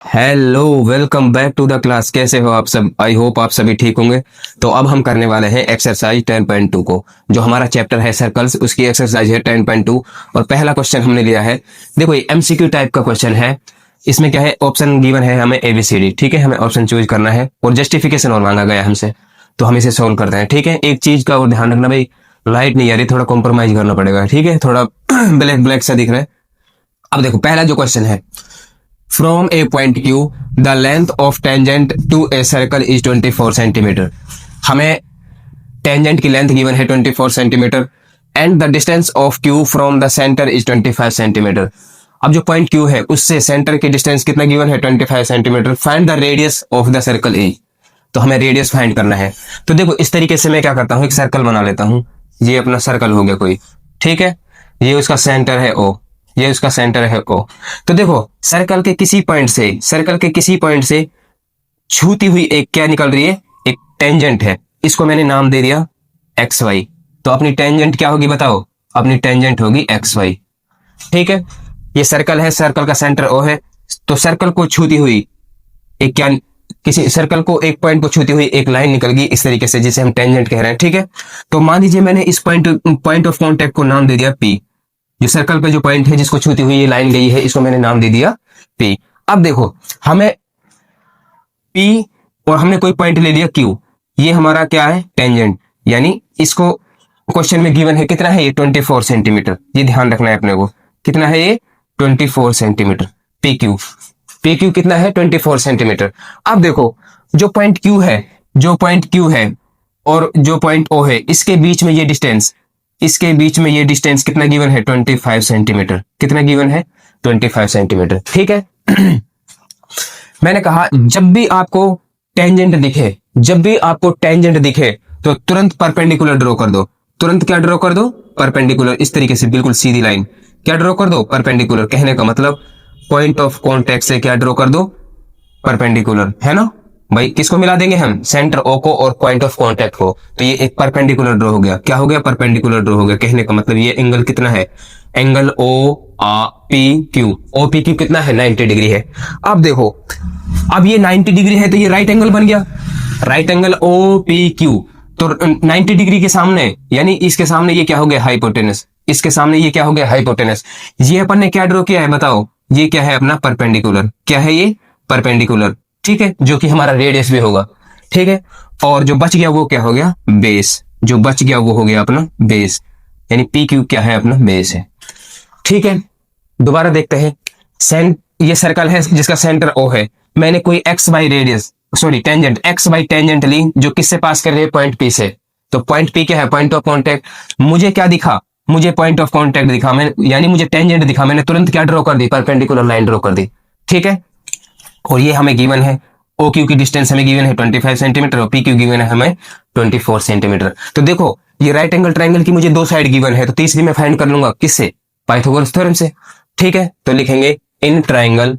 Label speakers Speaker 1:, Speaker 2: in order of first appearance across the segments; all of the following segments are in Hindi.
Speaker 1: Hello, welcome back to the class. कैसे हो आप सब? आई होप आप सभी ठीक होंगे। तो अब हम करने वाले हैं एक्सरसाइज 10.2 को। जो हमारा चैप्टर है सर्कल्स, उसकी एक्सरसाइज है 10.2। और पहला क्वेश्चन हमने लिया है, देखो ये एमसीक्यू टाइप का क्वेश्चन है। इसमें क्या है, ऑप्शन गिवन है हमें एबीसीडी, ठीक है। हमें ऑप्शन चूज करना है और जस्टिफिकेशन और मांगा गया हमसे। तो हम इसे सोल्व करते हैं, ठीक है। एक चीज का और ध्यान रखना भाई, लाइट नहीं आ रही, थोड़ा कॉम्प्रोमाइज करना पड़ेगा, ठीक है। थोड़ा ब्लैक ब्लैक सा दिख रहा है। अब देखो पहला जो क्वेश्चन है, From a point Q, the length of tangent to a circle is 24 centimetre. हमें टेंजेंट की लेंथ गिवन है 24 centimetre and the distance of Q from the centre is 25 centimetre. अब जो पॉइंट Q है उससे सेंटर की डिस्टेंस कितना गिवन है? 25 centimetre. Find the radius of the circle A. तो हमें रेडियस फाइंड करना है। तो देखो इस तरीके से मैं क्या करता हूँ, एक सर्कल बना लेता हूँ। ये अपना सर्कल हो गया कोई, ठीक है। ये उसका सेंटर है O, ये उसका सेंटर है O। तो देखो सर्कल के किसी पॉइंट से छूती हुई एक क्या निकल रही है? एक टेंजेंट है। इसको मैंने नाम दे दिया एक्स वाई। तो अपनी टेंजेंट क्या होगी बताओ? अपनी टेंजेंट होगी एक्स वाई, ठीक है। ये सर्कल है, सर्कल का सेंटर O है। तो सर्कल को छूती हुई एक क्या, किसी सर्कल को एक पॉइंट को छूती हुई एक लाइन निकल गई इस तरीके से, जिसे हम टेंजेंट कह रहे हैं, ठीक है। तो मान लीजिए मैंने इस पॉइंट ऑफ कांटेक्ट को नाम दे दिया पी। जो सर्कल पे जो पॉइंट है जिसको छूती हुई ये लाइन गई है, इसको मैंने नाम दे दिया पी। अब देखो हमें पी और हमने कोई पॉइंट ले लिया क्यू, ये हमारा क्या है? टेंजेंट। यानी इसको क्वेश्चन में गिवन है कितना है? ये 24 सेंटीमीटर। ये ध्यान रखना है अपने को, कितना है ये? 24 centimetre. P Q, P Q कितना है? 24 सेंटीमीटर। अब देखो जो पॉइंट क्यू है, जो पॉइंट क्यू है और जो पॉइंट ओ है, इसके बीच में ये डिस्टेंस, इसके बीच में ये डिस्टेंस कितना गिवन है? 25 सेंटीमीटर। कितना गिवन है? 25 सेंटीमीटर, ठीक है। मैंने कहा जब भी आपको टेंजेंट दिखे, जब भी आपको टेंजेंट दिखे तो तुरंत परपेंडिकुलर ड्रॉ कर दो। तुरंत क्या ड्रॉ कर दो? परपेंडिकुलर। इस तरीके से बिल्कुल सीधी लाइन क्या ड्रॉ कर दो? परपेंडिकुलर। कहने का मतलब पॉइंट ऑफ कांटेक्ट से क्या ड्रॉ कर दो? परपेंडिकुलर, है ना भाई। किसको मिला देंगे हम? सेंटर ओ को और पॉइंट ऑफ कांटेक्ट को। तो ये एक परपेंडिकुलर ड्रॉ हो गया। क्या हो गया? परपेंडिकुलर ड्रॉ हो गया। कहने का मतलब ये एंगल कितना है? Angle O P Q, O P Q कितना है? 90 डिग्री है। अब देखो, अब ये 90 डिग्री है तो ये राइट एंगल बन गया। Right angle O P Q. तो 90 डिग्री के सामने, यानी इसके सामने ये क्या हो गया? हाइपोटेनस। इसके सामने ये क्या हो गया? हाइपोटेनस। ये अपन ने क्या ड्रॉ किया है बताओ? ये क्या है? अपना परपेंडिकुलर। क्या है ये? परपेंडिकुलर, ठीक है। जो कि हमारा रेडियस भी होगा, ठीक है। और जो बच गया वो क्या हो गया? बेस। जो बच गया वो हो गया अपना बेस। यानी पी क्यू क्या है? अपना बेस है, ठीक है। दोबारा देखते हैं। ये सर्कल है जिसका सेंटर ओ है। मैंने कोई x by radius, sorry tangent, x by tangent ली, जो किससे पास कर रही है? पॉइंट पी से। तो पॉइंट पी क्या है? Point of contact. मुझे क्या दिखा? मुझे पॉइंट ऑफ कांटेक्ट दिखा, मैं यानी मुझे टेंजेंट दिखा। मैंने तुरंत क्या ड्रॉ कर दी? परपेंडिकुलर लाइन ड्रॉ कर दी, ठीक है। और ये हमें गिवन है, ओ क्यू की डिस्टेंस हमें गिवन है 25 सेंटीमीटर और पी क्यू गिवन है हमें 24 सेंटीमीटर। तो देखो ये राइट एंगल ट्राइंगल की मुझे दो साइड गिवन है, तो तीसरी मैं फाइंड कर लूंगा किससे? पाइथागोरस थ्योरम से, ठीक है। तो लिखेंगे इन ट्राइंगल,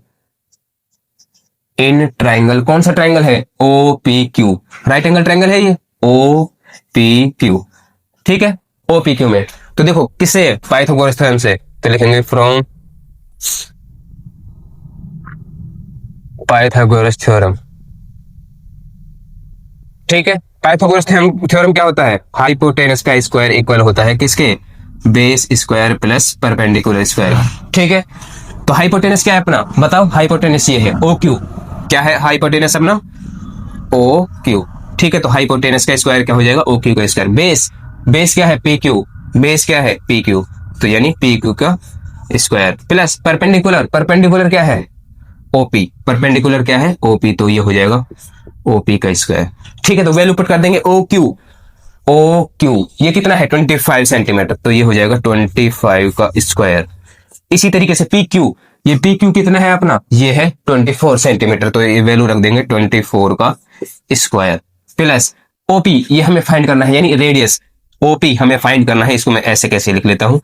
Speaker 1: इन ट्राइंगल कौन सा ट्राइंगल है? O P Q. Right angle triangle है ये, ओ पी क्यू, ठीक है। ओ पी क्यू में तो देखो किससे? पाइथागोरस थ्योरम से। तो लिखेंगे फ्रॉम पाइथागोरस थ्योरम, ठीक है। पाइथागोरस थ्योरम क्या होता है? हाइपोटेनस का स्क्वायर इक्वल होता है किसके? Base square plus perpendicular square, ठीक है। तो हाइपोटेनस क्या है अपना? बताओ। हाइपोटेनस ये है ओ क्यू। क्या है हाइपोटेनस अपना? ओ क्यू, ठीक है। तो हाइपोटेनस का स्क्वायर क्या हो जाएगा? ओ क्यू का स्क्वायर। बेस, बेस क्या है? P Q. बेस क्या है? P Q. तो यानी पी क्यू का स्क्वायर प्लस परपेंडिकुलर, परपेंडिकुलर क्या है? ओपी। परपेंडिकुलर क्या है? ओपी। तो ये हो जाएगा ओपी का स्क्वायर, ठीक है। तो वैल्यू पुट कर देंगे ओ क्यू। ओ क्यू ये कितना है? 25 सेंटीमीटर। तो ये हो जाएगा 25 का स्क्वायर। इसी तरीके से पी क्यू, ये पी क्यू कितना है अपना? ये है 24 सेंटीमीटर। तो ये वैल्यू रख देंगे 24 का स्क्वायर प्लस ओपी, ये हमें फाइंड करना है, यानी रेडियस। ओपी हमें फाइंड करना है, इसको मैं ऐसे कैसे लिख लेता हूं?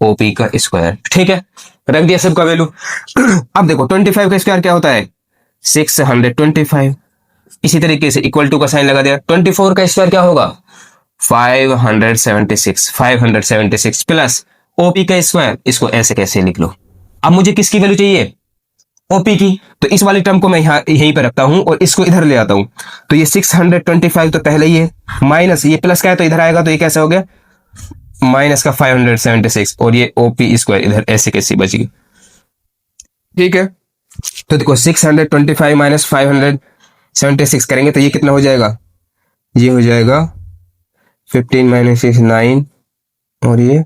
Speaker 1: ओपी का स्क्वायर, ठीक है। रख दिया सबका वैल्यू। अब देखो 25 का स्क्वायर क्या होता है? 625। इसी तरीके से इक्वल टू का साइन लगा दिया। 24 का स्क्वायर क्या होगा? 576। 576 प्लस ओपी का स्क्वायर, इसको ऐसे कैसे लिख लो। अब मुझे किसकी वैल्यू चाहिए? ओपी की। तो इस वाले टर्म को मैं यहाँ यहीं पे रखता हूं और इसको इधर ले आता हूं। तो ये 625 तो पहले ही है, माइनस ये प्लस का है तो इधर आएगा, तो ये कैसे हो गया माइनस का 576, और ये ओपी स्क्वायर इधर ऐसे कैसे बच गई। ठीक है, तो देखो 625 माइनस 576 करेंगे तो ये कितना हो जाएगा, ये हो जाएगा 15 माइनस 6 9, और ये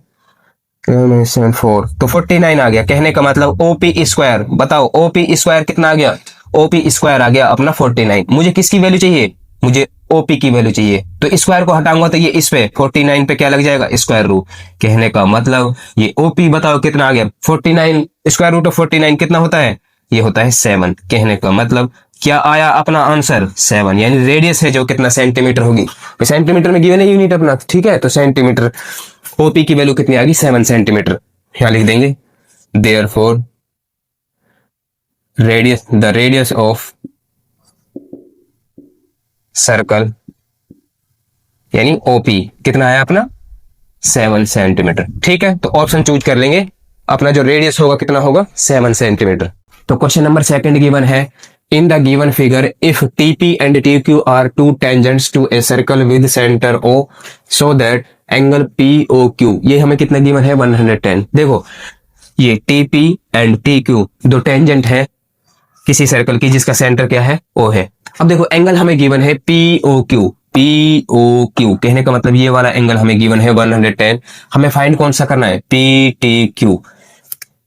Speaker 1: 7 4, तो 49 आ गया। कहने का मतलब ओपी स्क्वायर, बताओ ओपी स्क्वायर कितना आ गया, ओपी स्क्वायर आ गया अपना 49। मुझे किसकी वैल्यू चाहिए, मुझे ओपी की वैल्यू चाहिए। तो स्क्वायर को हटाऊंगा तो ये इस पे 49 पे क्या लग जाएगा, स्क्वायर रूट। कहने का मतलब ये ओपी बताओ कितना आ गया 49, स्क्वायर रूट ऑफ 49 कितना होता है, ये होता है 7। कहने का मतलब क्या आया अपना आंसर 7, यानी रेडियस है जो कितना सेंटीमीटर होगी, तो सेंटीमीटर में गिवन है यूनिट अपना। ठीक है, तो सेंटीमीटर, ओपी की वैल्यू कितनी आ गई 7 सेंटीमीटर। यहां लिख देंगे therefore radius, the radius of circle यानी ओपी कितना आया अपना 7 सेंटीमीटर। ठीक है, तो ऑप्शन चूज कर लेंगे, अपना जो रेडियस होगा कितना होगा 7 सेंटीमीटर। तो क्वेश्चन नंबर सेकंड गिवन है, in the given figure if TP and TQ are two tangents to a circle with centre O so that angle POQ, ये हमें कितना गिवन है 110। देखो ये TP एंड TQ दो टेंजेंट है किसी सर्कल की जिसका सेंटर क्या है O है। अब देखो एंगल हमें गिवन है POQ, POQ कहने का मतलब ये वाला एंगल हमें गिवन है 110। हमें फाइंड कौन सा करना है, PTQ,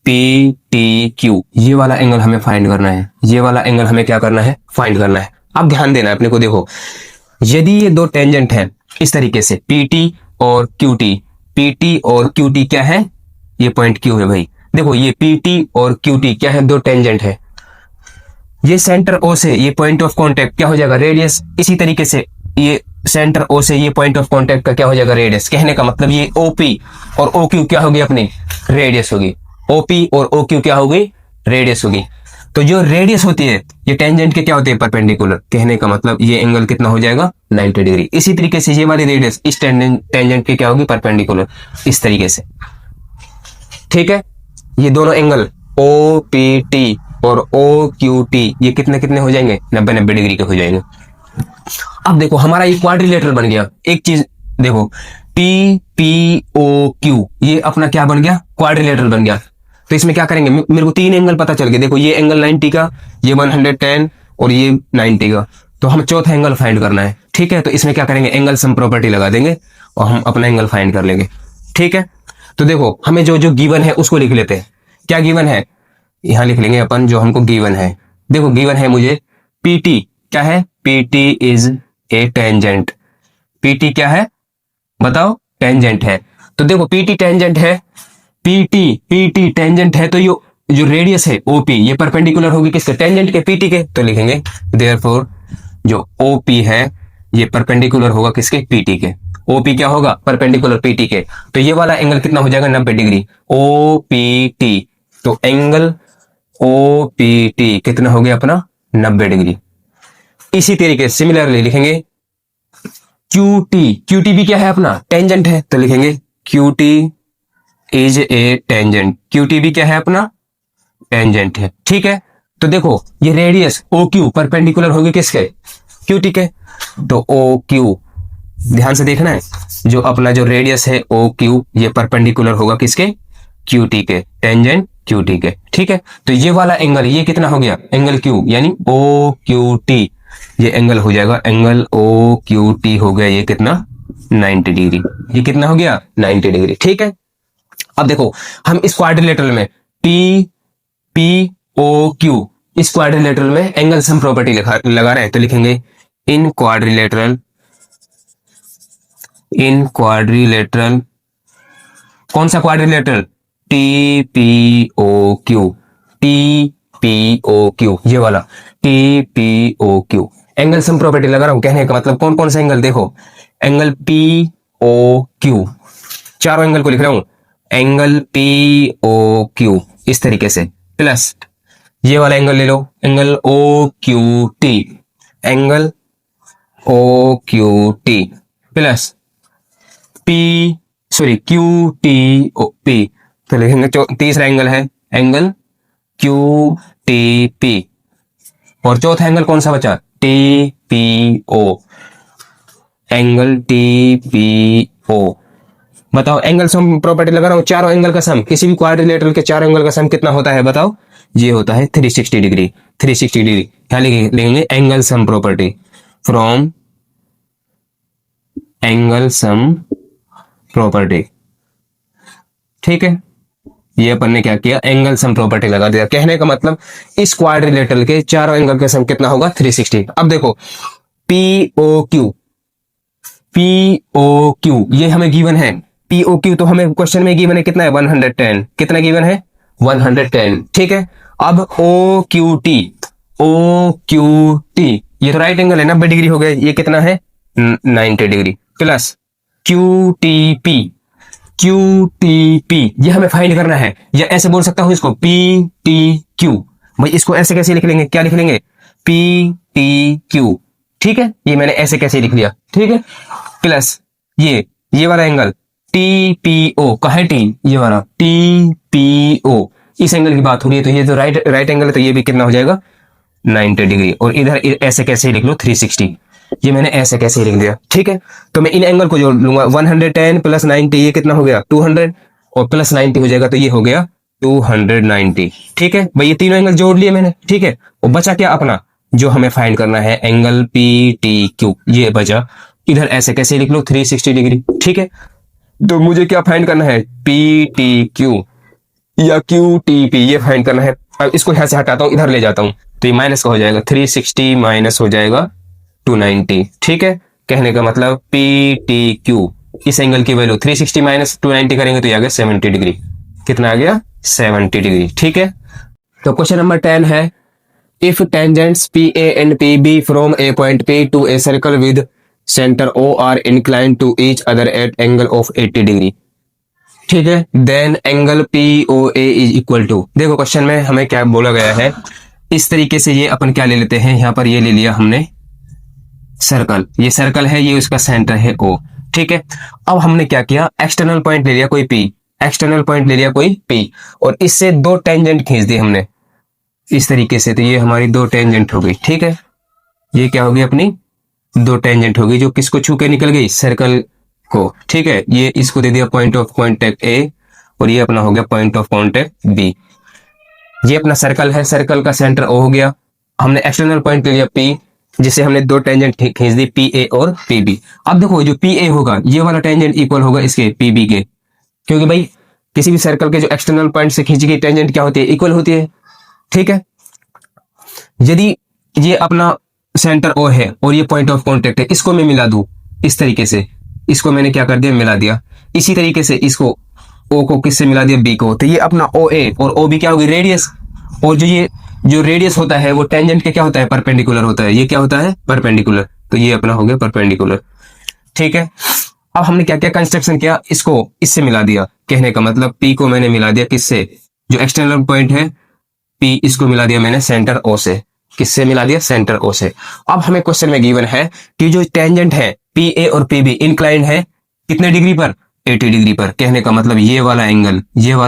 Speaker 1: PTQ ये वाला एंगल हमें फाइंड करना है, ये वाला एंगल हमें क्या करना है, फाइंड करना है। अब ध्यान देना है अपने को, देखो यदि ये दो टेंजेंट हैं इस तरीके से PT और QT, PT और QT क्या है, ये पॉइंट Q है भाई। देखो ये PT और QT क्या है, दो टेंजेंट है। ये सेंटर O से ये पॉइंट ऑफ कांटेक्ट क्या हो जाएगा, रेडियस। इसी तरीके से ये सेंटर O से ये पॉइंट ऑफ कांटेक्ट का क्या हो जाएगा, रेडियस। कहने का मतलब ये OP और OQ क्या होगी अपनी, रेडियस होगी। OP और OQ क्या होगी, रेडियस होगी। तो जो रेडियस होती है ये टेंजेंट के क्या होते हैं, परपेंडिकुलर। कहने का मतलब ये एंगल कितना हो जाएगा 90 डिग्री। इसी तरीके से ये वाली रेडियस इस टेंजेंट के क्या होगी, परपेंडिकुलर, इस तरीके से। ठीक है, ये दोनों एंगल OPT और OQT ये कितने कितने हो जाएंगे, 90-90 डिग्री के हो जाएंगे। अब देखो हमारा ये क्वाड्रिलेटरल बन गया। एक चीज देखो TPOQ ये अपना क्या बन गया, क्वाड्रिलेटरल बन गया। तो इसमें क्या करेंगे, मेरे को तीन एंगल पता चल गए। देखो ये एंगल 90 का, ये 110 और ये 90 का। तो हम चौथा एंगल फाइंड करना है। ठीक है, तो इसमें क्या करेंगे, एंगल सम प्रॉपर्टी लगा देंगे और हम अपना एंगल फाइंड कर लेंगे। ठीक है, तो देखो हमें जो जो गिवन है उसको लिख लेते हैं। क्या गिवन है, यहां लिख लेंगे अपन जो हमको गिवन है। देखो गिवन है मुझे PT क्या है, PT is a tangent. PT क्या है बताओ, टेंजेंट है। तो देखो PT टेंजेंट है, PT टेंजेंट है, तो ये जो रेडियस है OP ये परपेंडिकुलर होगी किसके, टेंजेंट के, PT के। तो लिखेंगे देयरफॉर जो OP है ये परपेंडिकुलर होगा किसके, PT के। OP क्या होगा, परपेंडिकुलर PT के। तो ये वाला एंगल कितना हो जाएगा 90 डिग्री, OPT। तो एंगल OPT कितना हो गया अपना 90 डिग्री। इसी तरीके से सिमिलरली लिखेंगे QT भी क्या है अपना, टेंजेंट है। तो लिखेंगे QT is a tangent, QT भी क्या है अपना, टेंजेंट है। ठीक है, तो देखो ये रेडियस OQ परपेंडिकुलर होगी किसके, QT के। तो OQ ध्यान से देखना है, जो अपना जो रेडियस है OQ ये परपेंडिकुलर होगा किसके, QT के, टेंजेंट QT के। ठीक है, तो ये वाला एंगल ये कितना हो गया, एंगल Q यानी OQT ये एंगल हो जाएगा, एंगल OQT हो गया ये कितना 90 डिग्री। ये कितना हो गया 90 डिग्री। ठीक है, अब देखो हम इस क्वाड्रिलेटरल में TPOQ इस क्वाड्रिलेटरल में एंगल सम प्रॉपर्टी लगा रहे हैं। तो लिखेंगे इन क्वाड्रिलेटरल कौन सा क्वाड्रिलेटरल, TPOQ ये वाला TPOQ एंगल सम प्रॉपर्टी लगा रहा हूं। कहने का मतलब कौन कौन सा एंगल, देखो एंगल POQ, चारों एंगल को लिख रहा हूं, एंगल POQ इस तरीके से, प्लस ये वाला एंगल ले लो, angle OQT, angle OQT plus QTOP। तो लिखेंगे तीसरा एंगल है एंगल क्यू टी पी। और चौथा एंगल कौन सा बचा? T P O, angle T P O. बताओ एंगल सम प्रॉपर्टी लगा रहा हूं, चारों एंगल का सम, किसी भी क्वाड्रिलेटरल के चारों एंगल का सम कितना होता है बताओ? ये होता है 360 डिग्री। 360 डिग्री क्या लिखेंगे? Angle sum property from angle sum property. ठीक है, ये अपन ने क्या किया? एंगल सम प्रॉपर्टी लगा दिया। कहने का मतलब इस क्वाड्रिलेटरल के चारों एंगल का सम कितना होगा? 360। अब देखो P O Q, P O Q ये हमें गिवन है। पी ओ क्यू तो हमें क्वेश्चन में गिवन है कितना है? 110। कितना गिवन है? 110। ठीक है, अब O Q T, O Q T ये तो राइट एंगल है, 90 डिग्री हो गया। ये कितना है? 90 degree. Plus Q T P, Q T P ये हमें फाइंड करना है। या ऐसे बोल सकता हूं इसको पी टी क्यू। भाई इसको ऐसे कैसे लिख लेंगे? क्या लिख लेंगे? P T Q. ठीक है, ये मैंने ऐसे कैसे लिख लिया। ठीक है, प्लस ये वाला एंगल टी पी ओ का है टी, ये वाला टी पी ओ इस एंगल की बात हो रही है, तो ये जो राइट एंगल है तो ये भी कितना हो जाएगा? 90 डिग्री। और इधर ऐसे कैसे लिख लो? 360। ये मैंने ऐसे कैसे लिख दिया। ठीक है, तो मैं इन एंगल को जोड़ लूंगा। 110 प्लस 90 ये कितना हो गया? 200, और प्लस 90 हो जाएगा तो ये हो गया 290। ठीक है भाई, ये तीनों एंगल जोड़ लिए मैंने। ठीक है, और बचा क्या अपना जो हमें फाइंड करना है? एंगल पी टी क्यू ये बचा। इधर ऐसे कैसे लिख लो? 360 डिग्री। ठीक है, तो मुझे क्या फाइंड करना है? पी टी क्यू या क्यू टी पी ये फाइंड करना है। अब इसको यहां से हटाता हूं, इधर ले जाता हूं, तो ये माइनस का हो जाएगा। 360 माइनस हो जाएगा 290। ठीक है, कहने का मतलब पी टी क्यू इस एंगल की वैल्यू 360 माइनस 290 करेंगे तो ये आ गया 70 डिग्री। कितना आ गया? 70 डिग्री। ठीक है, तो क्वेश्चन नंबर 10 है if tangents P A and P B from a point P to a circle with centre O are inclined to each other at angle of 80 degree. ठीक है, then angle P O A is equal to. देखो क्वेश्चन में हमें क्या बोला गया है, इस तरीके से ये अपन क्या ले लेते हैं, यहां पर ये ले लिया हमने सर्कल, ये सर्कल है, ये उसका सेंटर है ओ। ठीक है, अब हमने क्या किया? एक्सटर्नल पॉइंट ले लिया कोई पी, एक्सटर्नल पॉइंट ले लिया कोई पी, और इससे दो टेंजेंट खींच दी हमने इस तरीके से, तो ये हमारी दो टेंजेंट हो गई। ठीक है, ये क्या होगी? अपनी दो टेंजेंट हो गई जो किसको छू के निकल गई? सर्कल को। ठीक है, ये इसको दे दिया पॉइंट ऑफ कांटेक्ट ए, और ये अपना हो गया पॉइंट ऑफ कांटेक्ट बी। ये अपना सर्कल है, सर्कल का सेंटर ओ हो गया। हमने एक्सटर्नल पॉइंट ले लिया पी, जिसे हमने दो टेंजेंट खींच दी पी ए और पी बी। अब देखो जो पी ए होगा ये वाला टेंजेंट इक्वल होगा इसके पी बी के, क्योंकि भाई किसी भी सर्कल के जो एक्सटर्नल पॉइंट से खींची गई टेंजेंट क्या होती है? इक्वल होती है। ठीक है, यदि ये अपना सेंटर ओ है और ये पॉइंट ऑफ कांटेक्ट है, इसको मैं मिला दूं इस तरीके से, इसको मैंने क्या कर दिया? मिला दिया। इसी तरीके से इसको ओ को किससे मिला दिया? बी को। तो ये अपना ओ ए और ओ बी क्या होगी? रेडियस। और जो रेडियस होता है वो टेंजेंट के क्या होता है? परपेंडिकुलर होता है। ये क्या होता है? परपेंडिकुलर। तो ये अपना हो गया परपेंडिकुलर। ठीक है, अब हमने क्या क्या कंस्ट्रक्शन किया? इसको इससे मिला दिया। कहने का मतलब पी को मैंने मिला दिया किससे? जो एक्सटर्नल पॉइंट है पी, इसको मिला दिया मैंने सेंटर ओ से। किससे मिला दिया? सेंटर ओ से। अब हमें क्वेश्चन में गिवन है कि जो टेंजेंट है पी ए और पी बी इंक्लाइंड है कितने डिग्री पर? 80 डिग्री पर। कहने का मतलब ये वाला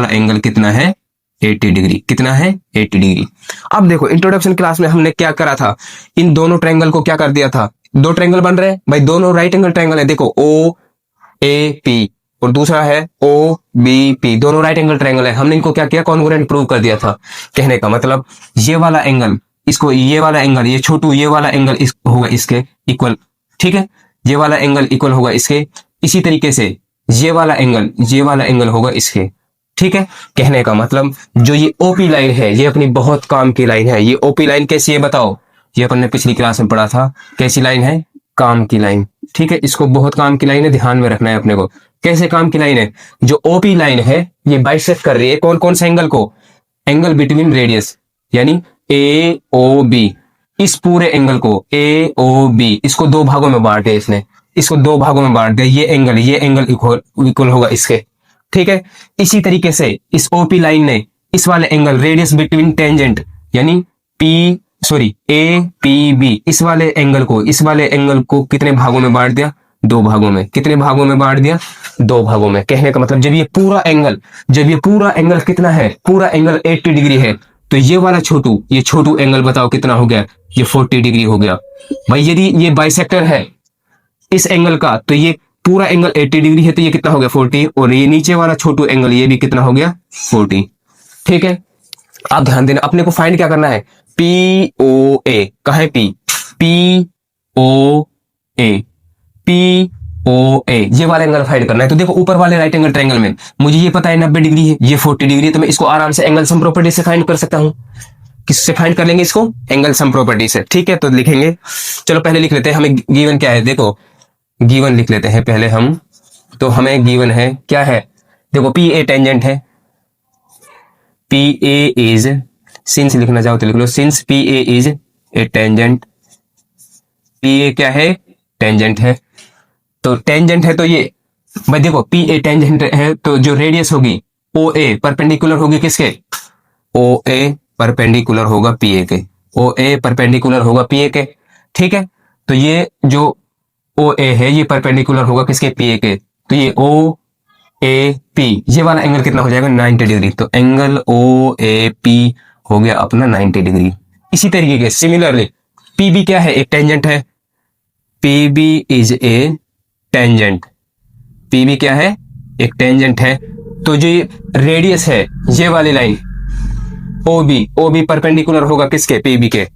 Speaker 1: एंगल कितना है? 80 डिग्री। कितना है? 80 डिग्री। अब देखो इंट्रोडक्शन क्लास में हमने क्या करा था? इन दोनों ट्रायंगल को क्या कर दिया था? दो ट्रायंगल बन रहे हैं भाई, दोनों राइट एंगल ट्रायंगल है। देखो ओ ए पी और दूसरा है ओ बी पी, दोनों राइट एंगल ट्रायंगल है। हमने इनको क्या किया? कॉन्ग्रुएंट प्रूव कर दिया था। कहने का मतलब ये वाला एंगल इसको, ये वाला एंगल, ये छोटू ये वाला एंगल होगा इसके इक्वल। ठीक है, ये वाला एंगल इक्वल होगा इसके। इसी तरीके से ये वाला एंगल होगा इसके। ठीक है, कहने का मतलब जो ये ओपी लाइन है ये अपनी बहुत काम की लाइन है। ये ओपी लाइन कैसी है बताओ? ये अपन ने पिछली क्लास में पढ़ा था। कैसी लाइन है? काम की लाइन। ठीक है, इसको बहुत काम की लाइन है, ध्यान में रखना है अपने को। कैसे काम की लाइन है? जो ओपी लाइन है ये बाइसेक्ट कर रही है कौन कौन सा एंगल को? एंगल बिटवीन रेडियस, यानी ए ओ बी। इस पूरे एंगल को ए ओ बी इसको दो भागों में बांट दिया इसने, इसको दो भागों में बांट दिया। ये एंगल इक्वल होगा इसके। ठीक है, इसी तरीके से इस ओपी लाइन ने इस वाले एंगल रेडियस बिटवीन टेंजेंट यानी ए पी बी इस वाले एंगल को कितने भागों में बांट दिया? दो भागों में। कितने भागों में बांट दिया? दो भागों में। कहने का मतलब जब ये पूरा एंगल कितना है? पूरा एंगल 80 डिग्री है, तो ये वाला छोटू, ये छोटू एंगल बताओ कितना हो गया, ये 40 डिग्री हो गया। भाई यदि ये बाइसेक्टर है इस एंगल का, तो ये पूरा एंगल 80 डिग्री है, तो ये कितना हो गया 40, और ये नीचे वाला छोटू एंगल ये भी कितना हो गया 40। ठीक है, आप ध्यान देना, अपने को फाइंड क्या करना है, पी ओ ए, कहा है P O A, P O ए, ये वाला एंगल फाइंड करना है। तो देखो ऊपर वाले राइट एंगल ट्रायंगल में मुझे ये पता है 90 डिग्री है, ये 40 डिग्री है, तो मैं इसको आराम से एंगल सम प्रॉपर्टी से फाइंड कर सकता हूं। किससे फाइंड कर लेंगे इसको, एंगल सम प्रॉपर्टी से। ठीक है, तो लिखेंगे, चलो पहले लिख लेते हैं, हमें गिवन क्या है, देखो गिवन लिख लेते हैं पहले हम। तो हमें गिवन है क्या है, देखो पी ए टेंजेंट है, पी ए इज, सिंस लिखना चाहो तो लिख लो, since P A is a tangent, P A क्या है, टेंजेंट है। तो टेंजेंट है तो ये, भाई देखो पी ए टेंजेंट है तो जो रेडियस होगी ओ ए परपेंडिकुलर होगी किसके, ओ ए परपेंडिकुलर होगा पी ए के, ओ ए परपेंडिकुलर होगा पी ए के। ठीक है, तो ये जो ओ ए है ये परपेंडिकुलर होगा किसके, पी ए के। तो ये ओ ए पी, ये वाला एंगल कितना हो जाएगा 90 डिग्री। तो एंगल ओ ए पी हो गया अपना 90 डिग्री। इसी तरीके के सिमिलरली पी बी क्या है, एक टेंजेंट है, P B is a tangent, P B क्या है, एक टेंजेंट है। तो जो रेडियस है ये वाली लाइन ओ बी परपेंडिकुलर होगा किसके, पी बी के।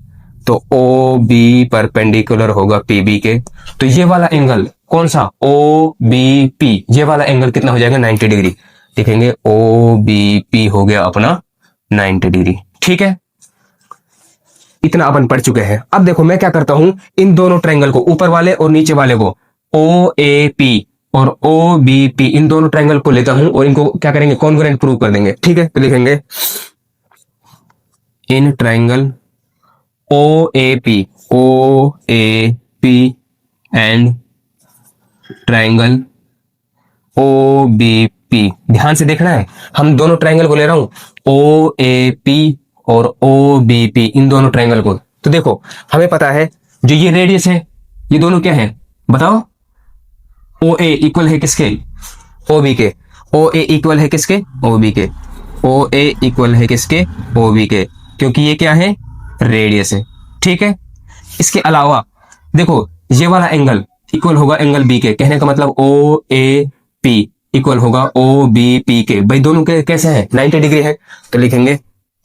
Speaker 1: तो ओ बी परपेंडिकुलर होगा पी बी के। तो ये वाला एंगल कौन सा, ओ बी पी, ये वाला एंगल कितना हो जाएगा 90 डिग्री। लिखेंगे ओ बी पी हो गया अपना 90 डिग्री। ठीक है, इतना अपन पढ़ चुके हैं। अब देखो मैं क्या करता हूं, इन दोनों ट्रायंगल को, ऊपर वाले और नीचे वाले को, ओ ए पी और ओ बी पी, इन दोनों ट्रायंगल को लेता हूं और इनको क्या करेंगे, कॉन्ग्रुएंट प्रूव कर देंगे। ठीक है, तो लिखेंगे in triangle O A P and triangle O B P. ध्यान से देखना है, हम दोनों ट्रायंगल को ले रहा हूं, ओ ए पी और ओ बी पी, इन दोनों ट्रायंगल को। तो देखो हमें पता है जो ये रेडियस है ये दोनों क्या है बताओ, ओ ए इक्वल है किसके, ओ बी के, ओ ए इक्वल है किसके, ओ बी के, ओ ए इक्वल है किसके, ओ बी के, क्योंकि ये क्या है, रेडियस है। ठीक है, इसके अलावा देखो ये वाला एंगल इक्वल होगा एंगल बी के, कहने का मतलब ओ ए पी इक्वल होगा ओ बी पी के। भाई दोनों के कैसे हैं, 90 डिग्री है। तो लिखेंगे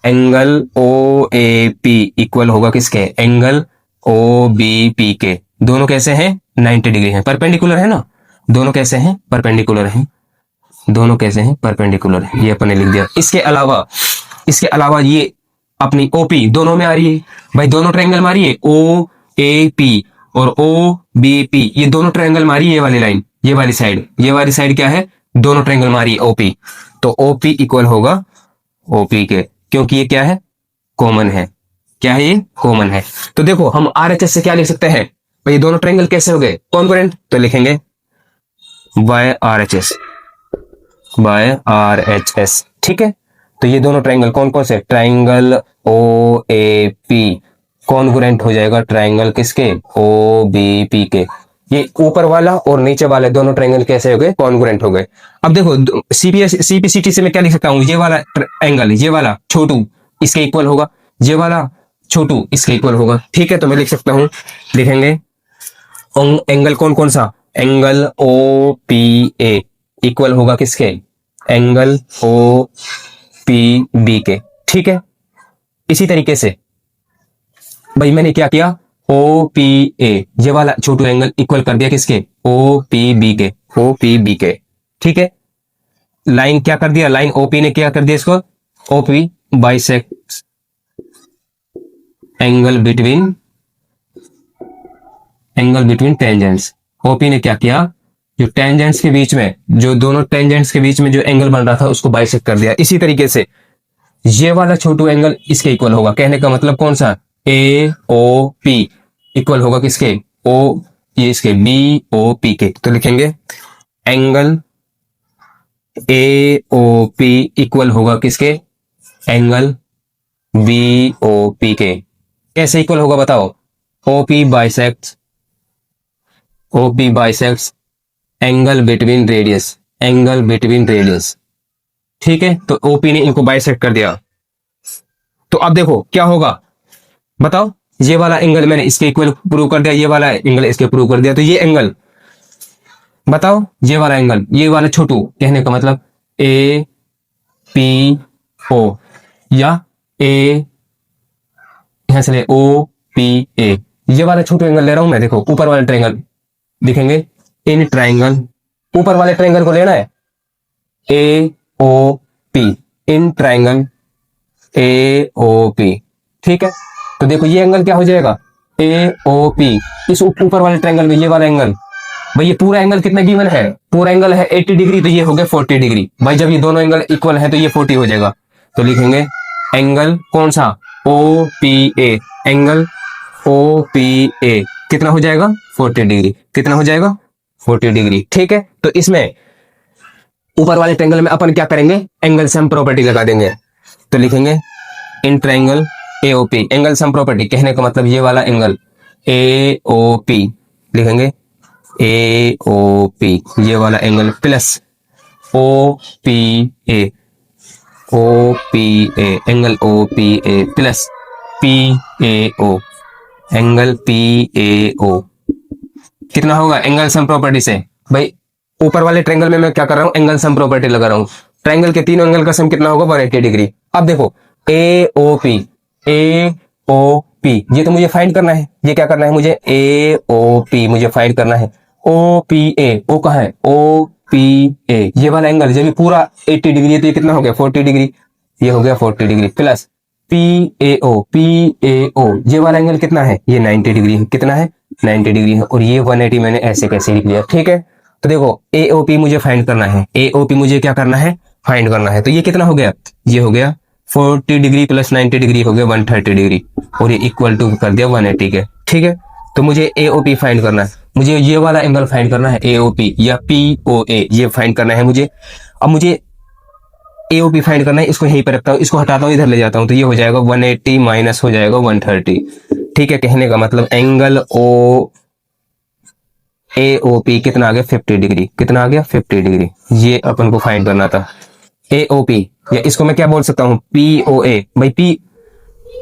Speaker 1: angle O A P equal होगा किसके, एंगल ओ बी पी के। दोनों कैसे हैं, 90 डिग्री है, परपेंडिकुलर है ना, दोनों कैसे हैं, परपेंडिकुलर हैं, दोनों कैसे हैं, परपेंडिकुलर है। ये अपने लिख दिया। इसके अलावा ये अपनी ओपी दोनों में आ रही है, भाई दोनों ट्रायंगल मारी है, ओ ए पी और ओ बी पी, ये दोनों ट्रायंगल मारी, ये वाली लाइन, ये वाली साइड क्या है, दोनों ट्रायंगल मारी ओपी। तो ओपी इक्वल होगा ओपी के, क्योंकि ये क्या है, कॉमन है। क्या है, ये कॉमन है। तो देखो हम आरएचएस से क्या लिख सकते हैं, भाई ये दोनों ट्रायंगल कैसे हो गए, कॉन्ग्रुएंट। तो लिखेंगे बाय आर एच एस। ठीक है, तो ये दोनों ट्रायंगल कौन कौन से, triangle O A P congruent हो जाएगा ट्रायंगल किसके, ओ बी पी के। ये ऊपर वाला और नीचे वाले दोनों ट्रायंगल कैसे हो गए, कॉन्ग्रुएंट हो गए। अब देखो सीपीसीटी से मैं क्या लिख सकता हूं, ये वाला एंगल, ये वाला छोटू इसके इक्वल होगा, ये वाला छोटू इसके इक्वल होगा। ठीक है, तो मैं लिख सकता हूं, लिखेंगे एंगल कौन कौन सा, angle O P A equal होगा किसके, एंगल ओ पी बी के। ठीक है, इसी तरीके से भाई मैंने क्या किया, ओ पी ए ये वाला छोटू एंगल इक्वल कर दिया किसके, ओ पी बी के, ओ पी बी के। ठीक है, लाइन क्या कर दिया, लाइन ओपी ने क्या कर दिया इसको, OP bisect angle between tangents. OP ने क्या किया, जो टेंजेंट्स के बीच में, जो दोनों टेंजेंट्स के बीच में जो एंगल बन रहा था उसको बाइसेक्ट कर दिया। इसी तरीके से ये वाला छोटू एंगल इसके इक्वल होगा, कहने का मतलब कौन सा, ए ओ पी इक्वल होगा किसके, ओ ये इसके बी ओ पी के। तो लिखेंगे angle A O P equal होगा किसके, एंगल बी ओ पी के। कैसे इक्वल होगा बताओ, O P bisects angle between radius. ठीक है, तो ओपी ने इनको बाइसेक्ट कर दिया, तो अब देखो क्या होगा, बताओ। ये वाला एंगल मैंने इसके इक्वल प्रूव कर दिया, ये वाला एंगल इसके प्रूव कर दिया, तो ये एंगल बताओ, ये वाला एंगल, ये वाला छोटू, कहने का मतलब ए पी ओ, या ए, यहां से ले ओ पी ए, ये वाला छोटू एंगल ले रहा हूं मैं। देखो ऊपर वाले ट्रायंगल दिखेंगे, इन ट्रायंगल, ऊपर वाले ट्रायंगल को लेना है, A O P, in triangle A O P. ठीक है, तो देखो ये एंगल क्या हो जाएगा, ए ओ पी। इस ऊपर वाले ट्रायंगल में ये वाला एंगल, भाई ये पूरा एंगल कितना गिवन है, पूरा एंगल है 80 डिग्री, तो ये हो गया 40 डिग्री। भाई जब ये दोनों एंगल इक्वल है तो ये 40 हो जाएगा, तो लिखेंगे एंगल कौन सा, O P A, angle O P A कितना हो जाएगा 40 डिग्री, कितना हो जाएगा 40 डिग्री। ठीक है, तो इसमें ऊपर वाले ट्रायंगल में अपन क्या करेंगे, एंगल सम प्रॉपर्टी लगा देंगे, तो लिखेंगे in triangle AOP, angle sum property, कहने का मतलब ये वाला एंगल एओपी, लिखेंगे एओपी, ये वाला angle plus O P A, O P A, angle O P A plus P A O, angle P A O, कितना होगा एंगल सम प्रॉपर्टी से। भाई ऊपर वाले ट्रायंगल में मैं क्या कर रहा हूं, एंगल सम प्रॉपर्टी लगा रहा हूं, ट्रायंगल के तीनों एंगल का सम कितना होगा 180 डिग्री। अब देखो ए O P, A O P, ये तो मुझे फाइंड करना है, ये क्या करना है मुझे, ए ओ पी मुझे फाइंड करना है। ओ पी ए, ओ कहाँ है, ओ पी ए, ये वाला एंगल जब ये पूरा 80 डिग्री है तो ये कितना हो गया 40 डिग्री, ये हो गया 40 degree, plus P A O, P A O, ये वाला एंगल कितना है, ये 90 डिग्री है, कितना है 90 डिग्री है, और ये 180 मैंने ऐसे कैसे लिख लिया। ठीक है, तो देखो ए ओ पी मुझे फाइंड करना है, ए ओ पी मुझे क्या करना है, फाइंड करना है, तो ये कितना हो गया, ये हो गया 40 डिग्री प्लस 90 डिग्री हो गया 130 डिग्री, और ये इक्वल टू कर दिया 180 के। ठीक है, तो मुझे एओपी फाइंड करना है, मुझे ये वाला एंगल फाइंड करना है एओपी या पीओए, ये फाइंड करना है मुझे। अब मुझे एओपी फाइंड करना है, इसको यहीं पर रखता हूँ, इसको हटाता हूँ, इधर ले जाता हूँ, तो ये हो जाएगा 180 माइनस हो जाएगा 130। ठीक है, कहने का मतलब एंगल ओ एओपी कितना आ गया 50 डिग्री, कितना आ गया 50 डिग्री, ये अपन को फाइंड करना था एओपी, या इसको मैं क्या बोल सकता हूँ पीओए। भाई पी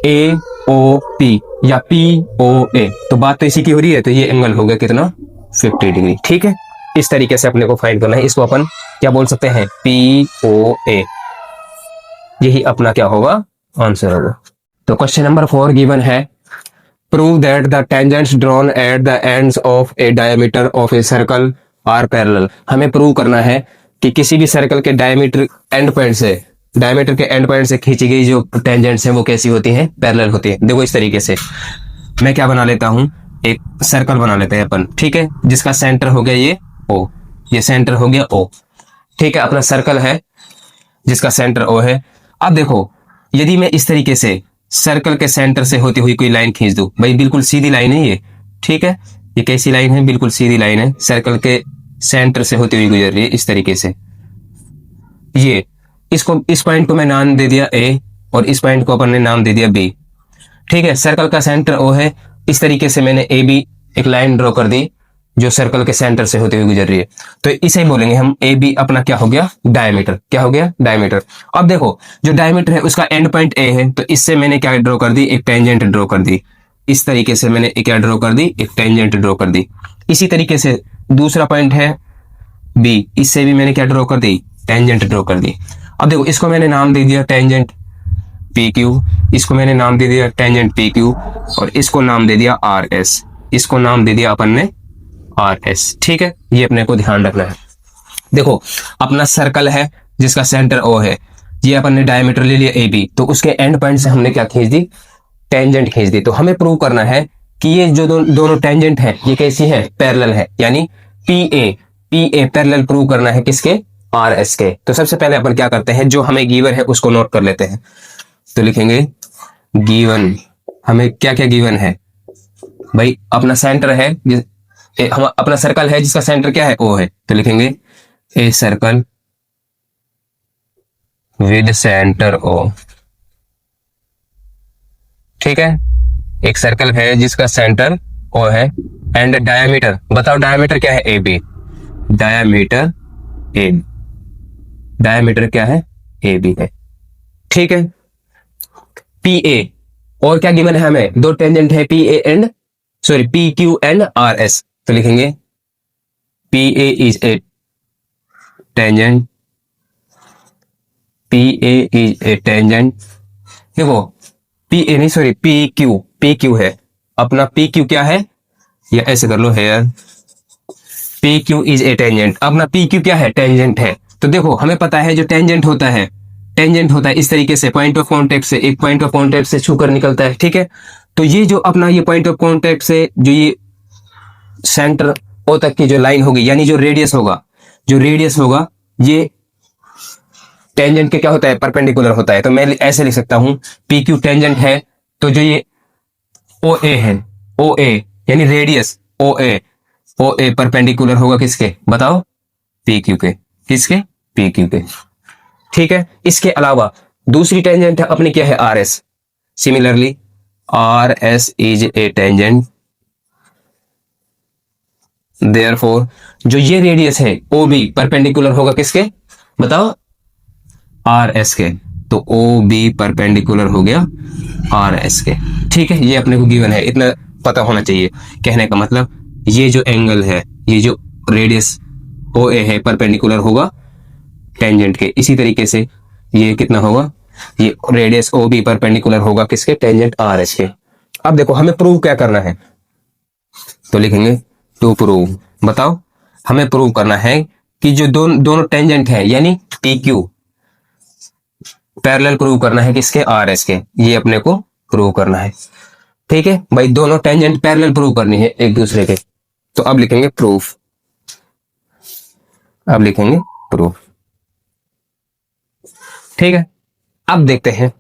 Speaker 1: ए ओ पी या पी ओ ए, तो बात तो इसी की हो रही है, तो ये एंगल हो गया कितना 50 डिग्री। ठीक है, इस तरीके से अपने को फाइंड करना है, इसको अपन क्या बोल सकते हैं पी ओ ए, यही अपना क्या होगा आंसर होगा। तो क्वेश्चन नंबर 4 गिवन है, prove that the tangents drawn at the ends of a diameter of a circle are parallel. हमें प्रूव करना है कि किसी भी सर्कल के डायमीटर एंड पॉइंट से, डायमीटर के एंड पॉइंट से खींची गई जो टेंजेंट्स हैं वो कैसी होती हैं, पैरेलल होती है। देखो इस तरीके से मैं क्या बना लेता हूं, एक सर्कल बना लेते हैं अपन, ठीक है, जिसका सेंटर हो गया ये ओ, ये सेंटर हो गया ओ। ठीक है, अपना सर्कल है जिसका सेंटर ओ है। अब देखो यदि मैं इस तरीके से सर्कल के सेंटर से होती हुई कोई लाइन खींच दूं, भाई बिल्कुल सीधी लाइन है ये, ठीक है, ये कैसी लाइन है, बिल्कुल सीधी लाइन है, सर्कल के सेंटर से होती हुई गुजर रही है इस तरीके से। ये इसको, इस पॉइंट को मैं नाम दे दिया ए, और इस पॉइंट को अपन ने नाम दे दिया बी। ठीक है, सर्कल का सेंटर ओ है, इस तरीके से मैंने ए बी एक लाइन ड्रॉ कर दी जो सर्कल के सेंटर से होते हुए गुजर रही है, तो इसे ही बोलेंगे हम ए बी, अपना क्या हो गया डायमीटर, क्या हो गया डायमीटर। अब देखो जो डायमीटर है उसका एंड पॉइंट ए है, तो इससे मैंने क्या ड्रॉ कर दी, एक टेंजेंट ड्रॉ कर दी, इस तरीके से मैंने क्या ड्रॉ कर दी, एक टेंजेंट ड्रॉ कर दी। इसी तरीके से दूसरा पॉइंट है बी, इससे भी मैंने क्या ड्रॉ कर दी, टेंजेंट ड्रॉ कर दी। अब देखो इसको मैंने नाम दे दिया टेंजेंट पी क्यू, इसको मैंने नाम दे दिया टेंजेंट पी क्यू, और इसको नाम दे दिया आर एस, इसको नाम दे दिया अपन ने आर एस। ठीक है, ये अपने को ध्यान रखना है। देखो अपना सर्कल है जिसका सेंटर ओ है, ये अपन ने डायमीटर ले लिया ए बी, तो उसके एंड पॉइंट से हमने क्या खींच दी, टेंजेंट खींच दी। तो हमें प्रूव करना है कि ये जो दोनों टेंजेंट है ये कैसी है, पैरेलल है, यानी पी ए पैरेलल प्रूव करना है किसके, आर एस के। तो सबसे पहले अपन क्या करते हैं, जो हमें गिवन है उसको नोट कर लेते हैं, तो लिखेंगे गिवन, हमें क्या क्या गिवन है, भाई अपना सेंटर है, हम अपना सर्कल है जिसका सेंटर क्या है ओ है, तो लिखेंगे a circle with centre O. ठीक है, एक सर्कल है जिसका सेंटर ओ है, एंड डायमीटर, बताओ डायमीटर क्या है A B, diameter A, diameter क्या है ए बी है। ठीक है, पी ए, और क्या गिवन है हमें, दो टेंजेंट है P A and sorry P Q and R S, तो लिखेंगे P A is a tangent, P A is a tangent, देखो पी ए नहीं सॉरी पी क्यू है अपना, पी क्यू क्या है, या ऐसे कर लो here, P Q is a tangent, अपना पी क्यू क्या है, टेंजेंट है। तो देखो हमें पता है जो टेंजेंट होता है, टेंजेंट होता है इस तरीके से पॉइंट ऑफ कांटेक्ट से, एक पॉइंट ऑफ कांटेक्ट से छूकर निकलता है, ठीक है। तो ये जो अपना ये पॉइंट ऑफ कांटेक्ट से जो ये सेंटर ओ तक की जो लाइन होगी, यानी जो रेडियस होगा, जो रेडियस होगा ये टेंजेंट के क्या होता है, परपेंडिकुलर होता है। तो मैं ऐसे लिख सकता हूं पी क्यू टेंजेंट है, तो जो ये ओ ए है, ओ ए यानी रेडियस ओ ए परपेंडिकुलर होगा किसके, बताओ, पी क्यू के, किसके, पी क्यू के, ठीक है। इसके अलावा दूसरी टेंजेंट है अपनी क्या है, R S, similarly R S is a tangent, therefore जो ये रेडियस है ओ बी परपेंडिकुलर होगा किसके, बताओ, आर एस के, तो ओ बी परपेंडिकुलर हो गया आर एस के, ठीक है। ये अपने को गिवन है, इतना पता होना चाहिए। कहने का मतलब ये जो एंगल है, ये जो रेडियस ओ ए है परपेंडिकुलर होगा टेंजेंट के, इसी तरीके से ये कितना होगा, ये रेडियस ओ बी परपेंडिकुलर होगा किसके, टेंजेंट आर एस के। अब देखो हमें प्रूव क्या करना है, तो लिखेंगे टू प्रूव, बताओ हमें प्रूव करना है कि जो दोनों टेंजेंट है यानी पी क्यू पैरेलल प्रूव करना है किसके, आर एस के, ये अपने को प्रूव करना है, ठीक है भाई। दोनों टेंजेंट पैरेलल प्रूव करनी है एक दूसरे के, तो अब लिखेंगे प्रूफ, अब लिखेंगे प्रूफ, ठीक है। अब देखते हैं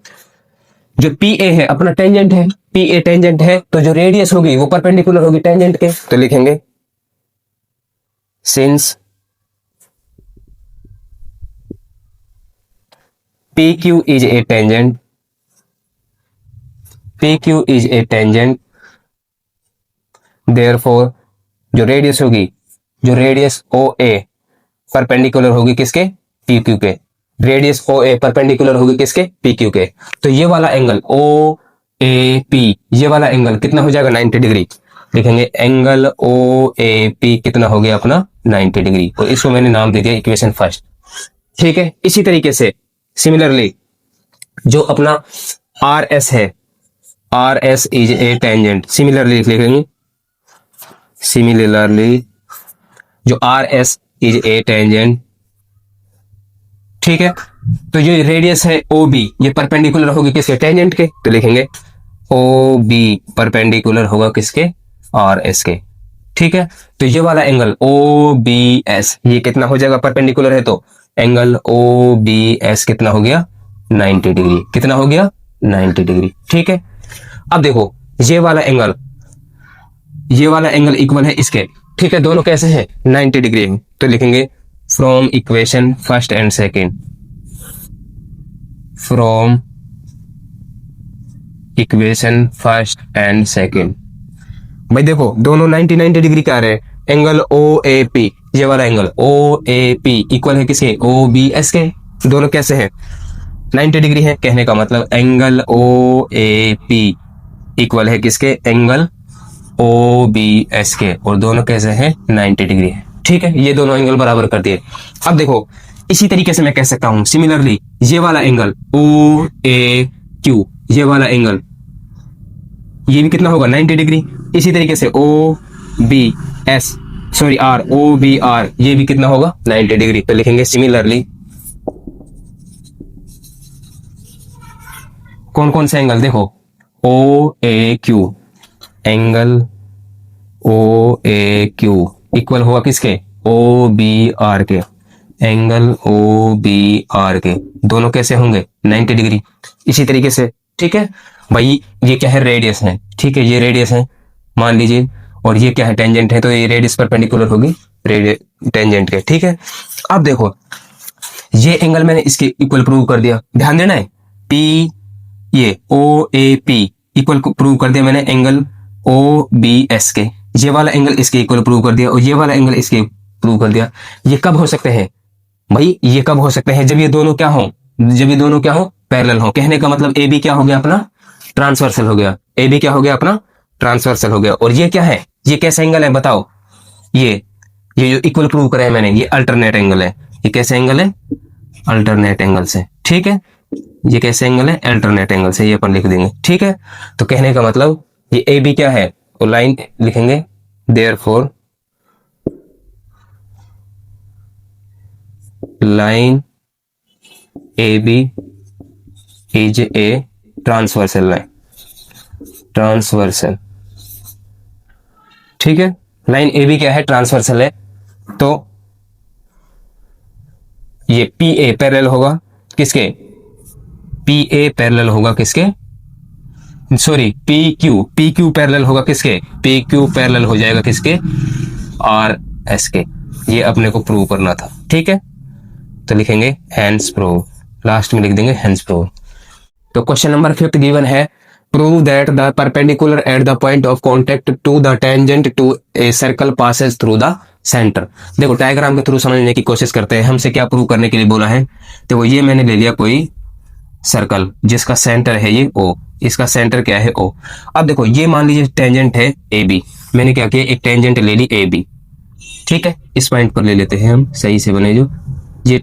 Speaker 1: जो पी ए है अपना टेंजेंट है, पी ए टेंजेंट है, तो जो रेडियस होगी वो परपेंडिकुलर होगी टेंजेंट के, तो लिखेंगे since P Q is a tangent, P Q is a tangent, therefore जो रेडियस होगी, जो रेडियस ओ ए परपेंडिकुलर होगी किसके, पी क्यू के, रेडियस ओ ए परपेंडिकुलर होगी किसके, पी क्यू के। तो ये वाला एंगल ओ ए पी, ये वाला एंगल कितना हो जाएगा, 90 डिग्री, लिखेंगे एंगल ओ ए पी कितना हो गया अपना 90 डिग्री, और इसको मैंने नाम दे दिया इक्वेशन फर्स्ट, ठीक है। इसी तरीके से सिमिलरली जो अपना आर एस है, R S is a tangent, similarly लिखेंगे, सिमिलरली जो R S is a tangent, ठीक है। तो जो रेडियस है ओ बी ये परपेंडिकुलर होगी किसके, टेंजेंट के, तो लिखेंगे ओ बी परपेंडिकुलर होगा किसके, आर एस के, ठीक है। तो ये वाला एंगल ओ बी एस ये कितना हो जाएगा, परपेंडिकुलर है तो एंगल ओ बी एस कितना हो गया, 90 डिग्री, कितना हो गया 90 डिग्री, ठीक है। अब देखो ये वाला एंगल, ये वाला एंगल इक्वल है इसके, ठीक है, दोनों कैसे हैं 90 डिग्री है, तो लिखेंगे from equation first and second, from equation first and second, भाई देखो दोनों 90 डिग्री का आ रहे हैं, एंगल ओ ए पी, ये वाला angle O A P equal है किसके, ओ बी एस के, दोनों कैसे हैं 90 डिग्री है। कहने का मतलब angle O A P equal है किसके, एंगल ओ बी एस के, और दोनों कैसे हैं 90 डिग्री है, ठीक है। ये दोनों एंगल बराबर कर दिए। अब देखो इसी तरीके से मैं कह सकता हूं सिमिलरली ये वाला एंगल ओ ए क्यू, ये वाला एंगल ये भी कितना होगा 90 डिग्री, इसी तरीके से O B S sorry R, O B R ये भी कितना होगा 90 डिग्री, तो लिखेंगे सिमिलरली कौन कौन से एंगल, देखो ओ ए क्यू, एंगल ओ ए क्यू इक्वल होगा किसके, ओ बी आर के, एंगल ओ बी आर के, दोनों कैसे होंगे 90 डिग्री, इसी तरीके से, ठीक है भाई। ये क्या है, रेडियस है, ठीक है, ये रेडियस है मान लीजिए, और ये क्या है टेंजेंट है, तो ये रेडियस परपेंडिकुलर होगी टेंजेंट के, ठीक है। अब देखो ये एंगल मैंने इसके इक्वल प्रूव कर दिया, ध्यान देना है, पी ये ओ ए पी इक्वल प्रूव कर दिया मैंने एंगल ओ बी एस के, ये वाला एंगल इसके इक्वल प्रूव कर दिया, और ये वाला एंगल इसके प्रूव कर दिया। ये कब हो सकते हैं भाई, ये कब हो सकते हैं, जब ये दोनों क्या हो, जब ये दोनों क्या हो पैरेलल हो। कहने का मतलब ए बी क्या हो गया अपना ट्रांसवर्सल हो गया, ए बी क्या हो गया अपना ट्रांसवर्सल हो गया। और ये क्या है, ये कैसा एंगल है बताओ, ये जो इक्वल प्रूव करा है मैंने, ये अल्टरनेट एंगल है। ये कैसे एंगल है, अल्टरनेट एंगल से, ठीक है। ये कैसे एंगल है, अल्टरनेट एंगल से, ये अपन लिख देंगे, ठीक है। तो कहने का मतलब ये ए बी क्या है, तो लाइन लिखेंगे, therefore line A B is a transversal line, transversal, ठीक है। लाइन ए बी क्या है, ट्रांसवर्सल है। तो ये पी ए पैरेलल होगा किसके, पी ए पैरेलल होगा किसके, सॉरी पी क्यू पैरेलल होगा किसके, पी क्यू पैरेलल हो जाएगा किसके, आर एस के। ये अपने को प्रूव करना था, ठीक है। तो लिखेंगे हेंस प्रूव, लास्ट में लिख देंगे हेंस प्रूव। तो क्वेश्चन नंबर 5 गिवन है, prove that the perpendicular at the point of contact to the tangent to a circle passes through the centre. देखो डायग्राम के थ्रू समझने की कोशिश करते हैं, हमसे क्या प्रूव करने के लिए बोला है। देखो ये मैंने ले लिया कोई सर्कल जिसका सेंटर है ये ओ, इसका सेंटर क्या है ओ। अब देखो ये मान लीजिए टेंजेंट है ए बी, मैंने क्या किया, एक टेंजेंट ले ली ए बी, ठीक है। इस पॉइंट पर ले लेते हैं हम, सही से बने जो, ये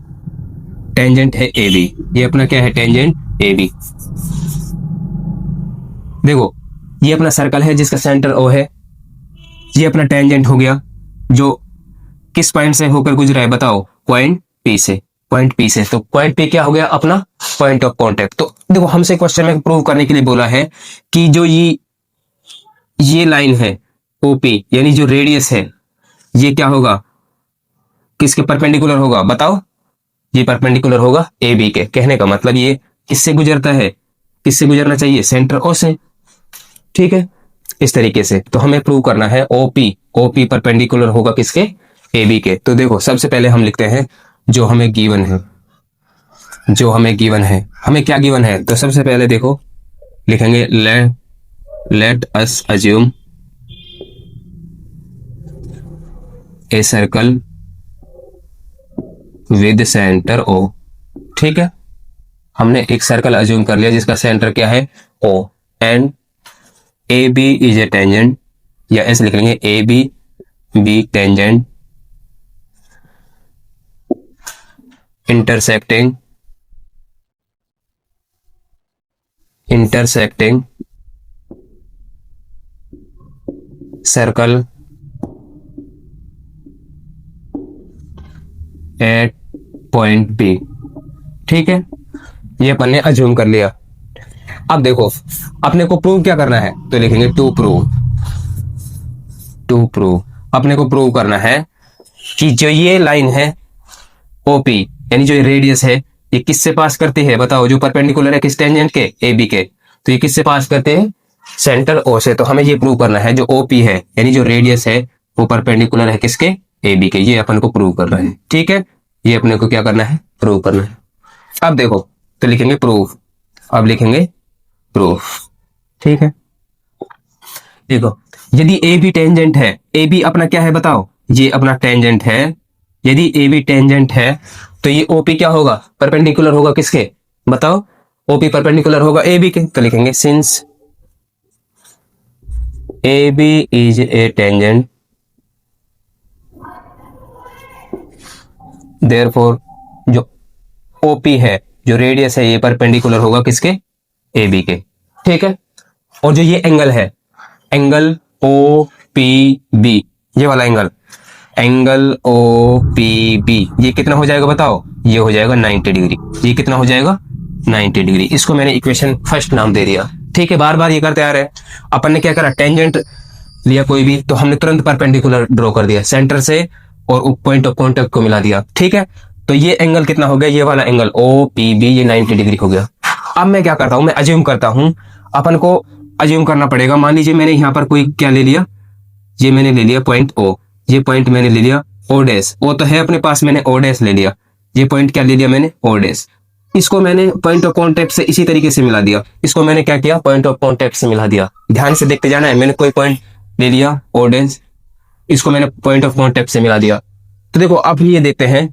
Speaker 1: टेंजेंट है ए बी, ये अपना क्या है टेंजेंट ए बी। देखो ये अपना सर्कल है जिसका सेंटर ओ है, ये अपना टेंजेंट हो गया जो किस पॉइंट से होकर गुजरा है बताओ, पॉइंट पी से, पॉइंट पी से। तो पॉइंट पी क्या हो गया अपना पॉइंट ऑफ कांटेक्ट। तो देखो हमसे क्वेश्चन में प्रूव करने के लिए बोला है कि जो ये लाइन है ओपी यानी जो रेडियस है ये क्या होगा, किसके परपेंडिकुलर होगा बताओ, ये परपेंडिकुलर होगा ए बी के। कहने का मतलब ये किससे गुजरता है, किससे गुजरना चाहिए, सेंटर ओ से, ठीक है। इस तरीके से तो हमें प्रूव करना है ओपी परपेंडिकुलर होगा किसके, ए बी के। तो देखो सबसे पहले हम लिखते हैं जो हमें गिवन है, जो हमें गिवन है, हमें क्या गिवन है। तो सबसे पहले देखो लिखेंगे let us assume a circle with centre O, ठीक है। हमने एक सर्कल अज्यूम कर लिया जिसका सेंटर क्या है O, and A B is a tangent, या ऐसे लिख लेंगे A B tangent intersecting circle at point B, ठीक है। ये अपन ने अज्यूम कर लिया। अब देखो अपने को प्रूव क्या करना है, तो लिखेंगे टू प्रूव अपने को प्रूव करना है कि जो ये लाइन है ओपी यानी जो रेडियस है ये किससे पास करती है बताओ, जो परपेंडिकुलर है किस टेंजेंट के, ए बी के। तो ये किससे पास करते हैं, सेंटर ओ से। तो हमें ये प्रूव करना है जो ओपी है यानी जो रेडियस है वो परपेंडिकुलर है किसके, ए बी के। ये अपन को प्रूव करना है, ठीक है। ये अपने को क्या करना है, प्रूव करना है। अब देखो तो लिखेंगे प्रूफ, अब लिखेंगे प्रूफ, ठीक है। देखो यदि ए बी टेंजेंट है, ए बी अपना क्या है बताओ, ये अपना टेंजेंट है। यदि ए बी टेंजेंट है तो ये ओपी क्या होगा, परपेंडिकुलर होगा किसके बताओ, ओपी परपेंडिकुलर होगा ए बी के। तो लिखेंगे since A B is a tangent therefore जो ओपी है जो रेडियस है ये परपेंडिकुलर होगा किसके, ए बी के, ठीक है। और जो ये एंगल है, एंगल ओ पी बी, ये वाला एंगल ओ पी बी ये कितना हो जाएगा बताओ, ये हो जाएगा 90 डिग्री। ये कितना हो जाएगा 90 डिग्री। इसको मैंने इक्वेशन फर्स्ट नाम दे दिया, ठीक है। बार बार ये करते आ रहे हैं। अपन ने क्या करा, टेंजेंट लिया कोई भी तो हमने तुरंत परपेंडिकुलर ड्रॉ कर दिया सेंटर से और पॉइंट ऑफ कॉन्टेक्ट को मिला दिया, ठीक है। तो ये एंगल कितना हो गया, ये वाला एंगल ओ पी बी ये 90 डिग्री हो गया। अब मैं क्या करता हूं, मैं अज्यूम करता हूं, अपन को अज्यूम करना पड़ेगा। मान लीजिए मैंने यहाँ पर कोई क्या ले लिया, ये मैंने ले लिया पॉइंट ओ, ये पॉइंट मैंने ले लिया ओ डैश, ओ तो है अपने पास, मैंने ओ डैश ले लिया। ये पॉइंट क्या ले लिया मैंने, ओ डैश। इसको मैंने पॉइंट ऑफ कॉन्टेक्ट से इसी तरीके से मिला दिया। इसको मैंने क्या किया, पॉइंट ऑफ कॉन्टेक्ट से मिला दिया। ध्यान से देखते जाना है, मैंने कोई पॉइंट ले लिया ओ डैश, इसको मैंने पॉइंट ऑफ कॉन्टेक्ट से मिला दिया। तो देखो अब ये देखते हैं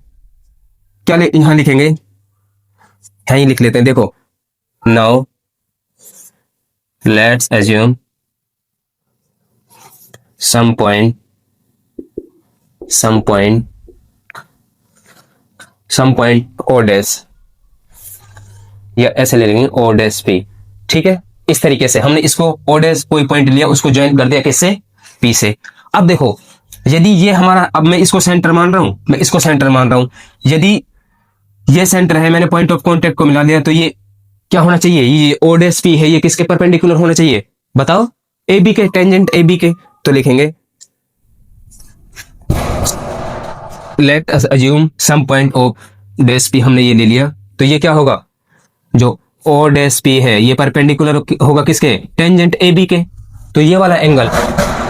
Speaker 1: क्या यहां लिखेंगे, यहीं लिख लेते हैं। देखो now let's assume some point o dash, या ऐसे ले लेंगे o dash p। ठीक है, इस तरीके से हमने इसको o dash कोई पॉइंट लिया, उसको ज्वाइन कर दिया किससे, p से। अब देखो, यदि ये हमारा, अब मैं इसको सेंटर मान रहा हूं, यदि ये सेंटर है, मैंने पॉइंट ऑफ कांटेक्ट को मिला दिया, तो ये क्या होना चाहिए, ये o dash p है, ये किसके परपेंडिकुलर होना चाहिए, बताओ, ab के, टेंजेंट ab के। तो लिखेंगे let us assume some point of dash p, हमने ये ले लिया, तो ये क्या होगा, जो o dash p है ये परपेंडिकुलर होगा किसके, टेंजेंट ab के। तो ये वाला angle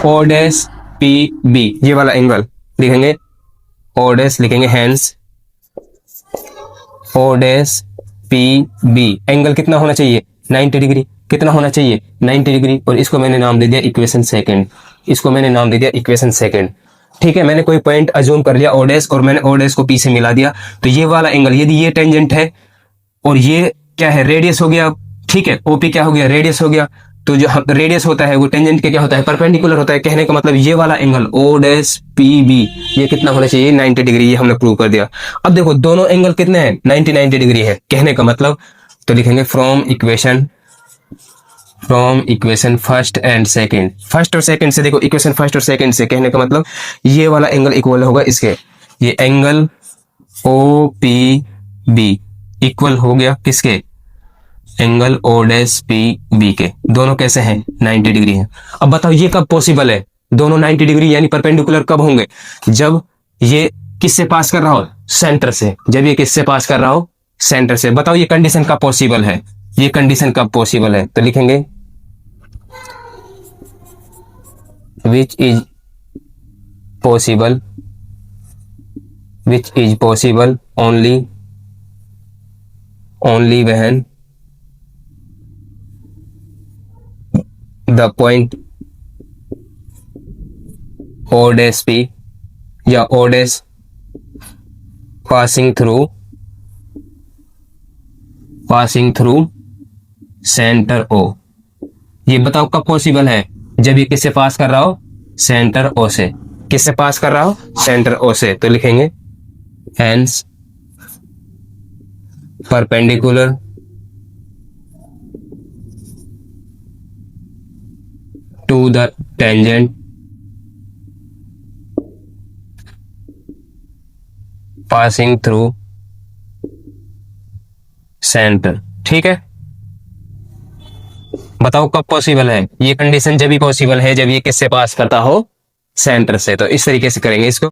Speaker 1: o dash p b, ये वाला एंगल लिखेंगे o dash, लिखेंगे hence o dash p b, angle कितना होना चाहिए, 90 डिग्री। कितना होना चाहिए, 90 डिग्री। और इसको मैंने नाम दे दिया इक्वेशन सेकंड, ठीक है। मैंने कोई पॉइंट अज्यूम कर लिया o dash, और मैंने o dash को p से मिला दिया, तो ये वाला एंगल, यदि ये टेंजेंट है और ये क्या है, रेडियस हो गया, ठीक है, OP क्या हो गया, रेडियस हो गया, तो जो रेडियस होता है वो टेंजेंट के क्या होता है, परपेंडिकुलर होता है। कहने का मतलब ये वाला एंगल o dash PB ये कितना होना चाहिए, 90 डिग्री, ये हमने प्रूव कर दिया। अब देखो दोनों एंगल कितने हैं, 90 डिग्री है, कहने का मतलब, तो लिखेंगे from equation first and second, first और सेकंड से, देखो इक्वेशन फर्स्ट और सेकंड से, कहने का मतलब ये वाला एंगल इक्वल होगा इसके, ये एंगल OPB इक्वल हो गया किसके, एंगल o dash PB के। दोनों कैसे हैं, 90 डिग्री हैं। अब बताओ ये कब पॉसिबल है, दोनों 90 डिग्री यानी परपेंडिकुलर कब होंगे, जब ये किससे पास कर रहा हो, सेंटर से। जब ये किससे पास कर रहा हो, सेंटर से। बताओ ये कंडीशन कब पॉसिबल है, ये कंडीशन कब पॉसिबल है, तो लिखेंगे which is possible only when the point o dash p या o dash passing through centre O। ये बताओ कब पॉसिबल है, जब ये किससे पास कर रहा हो, सेंटर O से। किससे पास कर रहा हो, सेंटर O से। तो लिखेंगे hence perpendicular to the tangent passing through center। ठीक है, बताओ कब पॉसिबल है, ये कंडीशन जब भी पॉसिबल है जब ये किससे पास करता हो, सेंटर से। तो इस तरीके से करेंगे इसको।